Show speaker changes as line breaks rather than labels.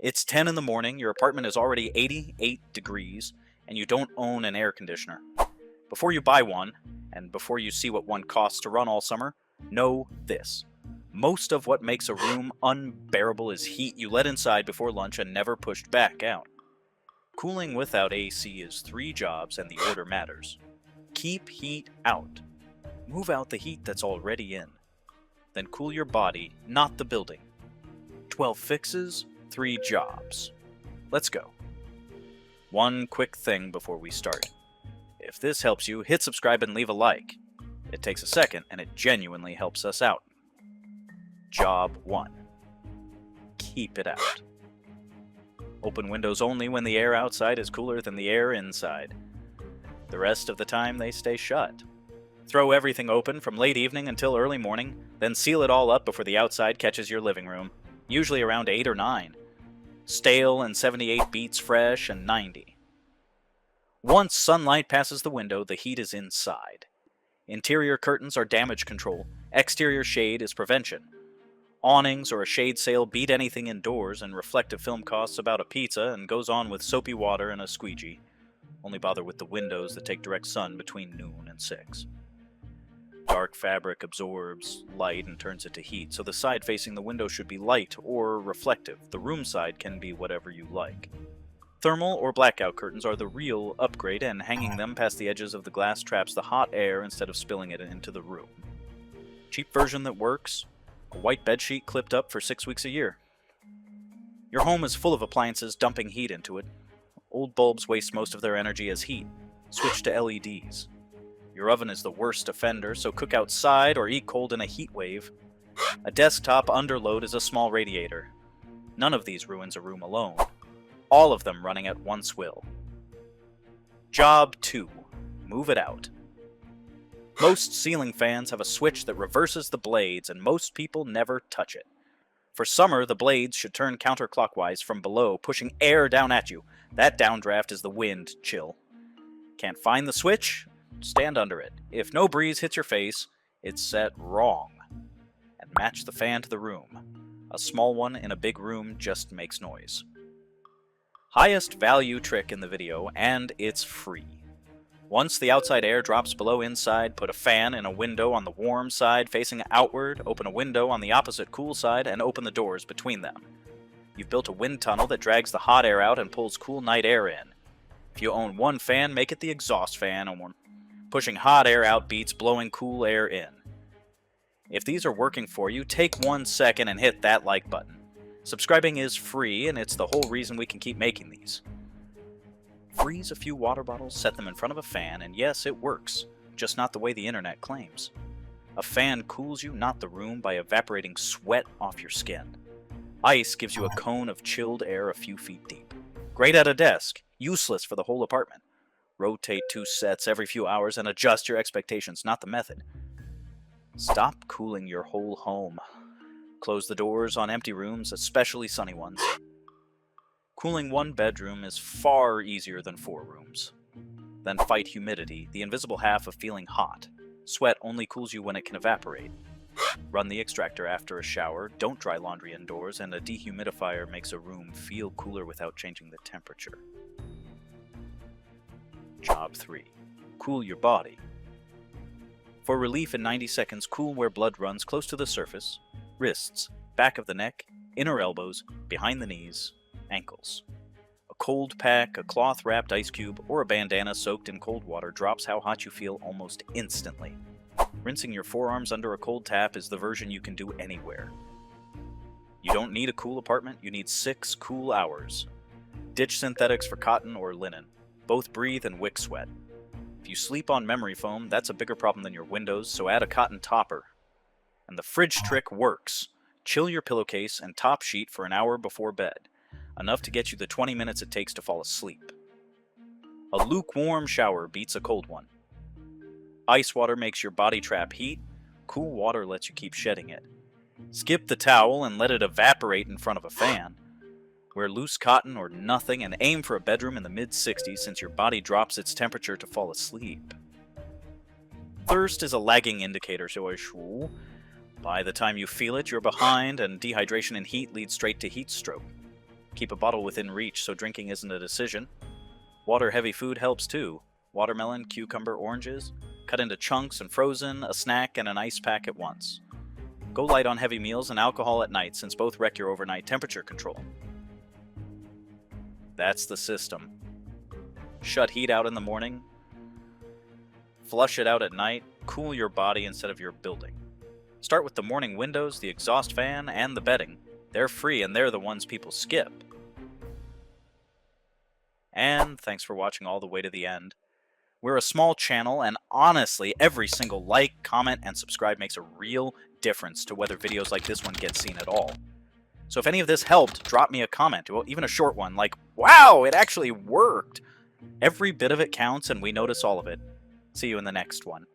It's 10 in the morning, your apartment is already 88 degrees, and you don't own an air conditioner. Before you buy one, and before you see what one costs to run all summer, know this. Most of what makes a room unbearable is heat you let inside before lunch and never pushed back out. Cooling without AC is 3 jobs and the order matters. Keep heat out. Move out the heat that's already in. Then cool your body, not the building. 12 fixes, 3 jobs. Let's go. One quick thing before we start. If this helps you, hit subscribe and leave a like. It takes a second and it genuinely helps us out. Job 1. Keep it out. Open windows only when the air outside is cooler than the air inside. The rest of the time they stay shut. Throw everything open from late evening until early morning, then seal it all up before the outside catches your living room, usually around 8 or 9. Stale and 78 beats fresh and 90. Once sunlight passes the window, the heat is inside. Interior curtains are damage control, exterior shade is prevention. Awnings or a shade sail beat anything indoors, and reflective film costs about a pizza and goes on with soapy water and a squeegee. Only bother with the windows that take direct sun between noon and 6. Dark fabric absorbs light and turns it to heat, so the side facing the window should be light or reflective. The room side can be whatever you like. Thermal or blackout curtains are the real upgrade, and hanging them past the edges of the glass traps the hot air instead of spilling it into the room. Cheap version that works: a white bedsheet clipped up for 6 weeks a year. Your home is full of appliances dumping heat into it. Old bulbs waste most of their energy as heat. Switch to LEDs. Your oven is the worst offender, so cook outside or eat cold in a heat wave. A desktop underload is a small radiator. None of these ruins a room alone. All of them running at one swill. Job 2. Move it out. Most ceiling fans have a switch that reverses the blades, and most people never touch it. For summer, the blades should turn counterclockwise from below, pushing air down at you. That downdraft is the wind chill. Can't find the switch? Stand under it. If no breeze hits your face, it's set wrong. And match the fan to the room. A small one in a big room just makes noise. Highest value trick in the video, and it's free. Once the outside air drops below inside, put a fan in a window on the warm side facing outward, open a window on the opposite cool side, and open the doors between them. You've built a wind tunnel that drags the hot air out and pulls cool night air in. If you own one fan, make it the exhaust fan, or pushing hot air out beats blowing cool air in. If these are working for you, take 1 second and hit that like button. Subscribing is free, and it's the whole reason we can keep making these. Freeze a few water bottles, set them in front of a fan, and yes, it works, just not the way the internet claims. A fan cools you, not the room, by evaporating sweat off your skin. Ice gives you a cone of chilled air a few feet deep. Great at a desk, useless for the whole apartment. Rotate 2 sets every few hours and adjust your expectations, not the method. Stop cooling your whole home. Close the doors on empty rooms, especially sunny ones. Cooling 1 bedroom is far easier than 4 rooms. Then fight humidity, the invisible half of feeling hot. Sweat only cools you when it can evaporate. Run the extractor after a shower, don't dry laundry indoors, and a dehumidifier makes a room feel cooler without changing the temperature. Job 3. Cool your body. For relief in 90 seconds, cool where blood runs close to the surface, wrists, back of the neck, inner elbows, behind the knees, ankles. A cold pack, a cloth-wrapped ice cube, or a bandana soaked in cold water drops how hot you feel almost instantly. Rinsing your forearms under a cold tap is the version you can do anywhere. You don't need a cool apartment, you need 6 cool hours. Ditch synthetics for cotton or linen. Both breathe and wick sweat. If you sleep on memory foam, that's a bigger problem than your windows, so add a cotton topper. And the fridge trick works. Chill your pillowcase and top sheet for an hour before bed. Enough to get you the 20 minutes it takes to fall asleep. A lukewarm shower beats a cold one. Ice water makes your body trap heat. Cool water lets you keep shedding it. Skip the towel and let it evaporate in front of a fan. Wear loose cotton or nothing and aim for a bedroom in the mid-60s since your body drops its temperature to fall asleep. Thirst is a lagging indicator, so by the time you feel it, you're behind, and dehydration and heat lead straight to heat stroke. Keep a bottle within reach so drinking isn't a decision. Water-heavy food helps too. Watermelon, cucumber, oranges. Cut into chunks and frozen, a snack, and an ice pack at once. Go light on heavy meals and alcohol at night, since both wreck your overnight temperature control. That's the system. Shut heat out in the morning. Flush it out at night. Cool your body instead of your building. Start with the morning windows, the exhaust fan, and the bedding. They're free and they're the ones people skip. And thanks for watching all the way to the end. We're a small channel, and honestly, every single like, comment, and subscribe makes a real difference to whether videos like this one get seen at all. So if any of this helped, drop me a comment, well, even a short one, like, wow, it actually worked! Every bit of it counts, and we notice all of it. See you in the next one.